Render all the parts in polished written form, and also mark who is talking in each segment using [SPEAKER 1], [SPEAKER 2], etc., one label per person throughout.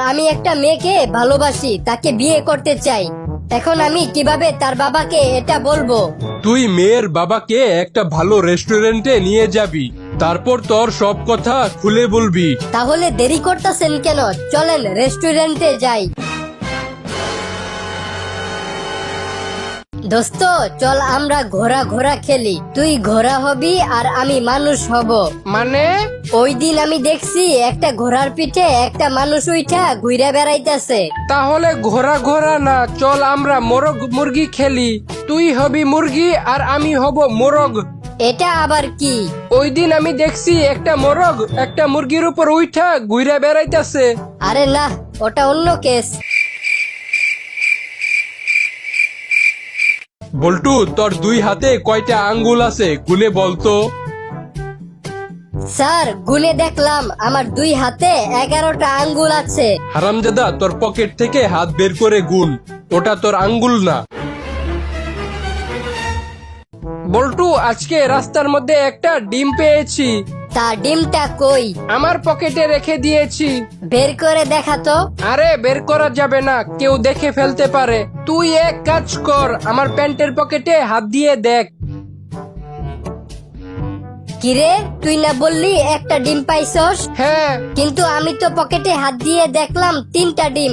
[SPEAKER 1] আমি একটা মেয়েকে ভালোবাসি, তাকে বিয়ে করতে চাই। এখন আমি কিভাবে তার বাবাকে এটা বলবো?
[SPEAKER 2] তুই মেয়ের বাবাকে একটা ভালো রেস্টুরেন্টে নিয়ে যাবি, তারপর তোর সব কথা খুলে বলবি।
[SPEAKER 1] তাহলে দেরি করতেছেন কেন? চলেন রেস্টুরেন্টে যাই। দোস্ত, চল আমরা ঘোড়া ঘোড়া খেলি। তুই ঘোড়া হবি আর আমি মানুষ হব।
[SPEAKER 3] মানে?
[SPEAKER 1] ওই দিন আমি দেখছি একটা ঘোড়ার পিঠে একটা মানুষ উইঠা ঘুরে বেড়াইতেছে।
[SPEAKER 3] তাহলে ঘোড়া ঘোড়া না, চল আমরা মোরগ মুরগি খেলি। তুই হবি মুরগি আর আমি হব মোরগ।
[SPEAKER 1] এটা আবার কি?
[SPEAKER 3] ওই দিন আমি দেখছি একটা মোরগ একটা মুরগির উপর উঠা ঘুরে বেড়াইতেছে।
[SPEAKER 1] আরে না, ওটা অন্য কেস।
[SPEAKER 2] বল্টু, তোর দুই হাতে কয়টা আঙ্গুল আছে গুনে বলতো?
[SPEAKER 1] স্যার, গুনে দেখলাম আমার দুই হাতে 11টা আঙ্গুল আছে।
[SPEAKER 2] হারামজাদা, তোর পকেট থেকে হাত বের করে গুন, ওটা তোর আঙ্গুল না।
[SPEAKER 3] বল্টু, আজকে রাস্তার মধ্যে একটা ডিম পেয়েছি।
[SPEAKER 1] তা ডিমটা কই?
[SPEAKER 3] আমার পকেটে রেখে দিয়েছি।
[SPEAKER 1] বের করে দেখাতো।
[SPEAKER 3] আরে বের করা যাবে না, কেউ দেখে ফেলতে পারে। তুই এক কাজ কর, আমার প্যান্টের পকেটে হাত দিয়ে দেখ।
[SPEAKER 1] কিরে, তুই না বললি একটা ডিম পাইছস?
[SPEAKER 3] হ্যাঁ।
[SPEAKER 1] কিন্তু আমি তো পকেটে হাত দিয়ে দেখলাম 3টা ডিম।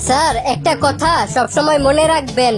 [SPEAKER 1] স্যার, একটা কথা সবসময় মনে রাখবেন,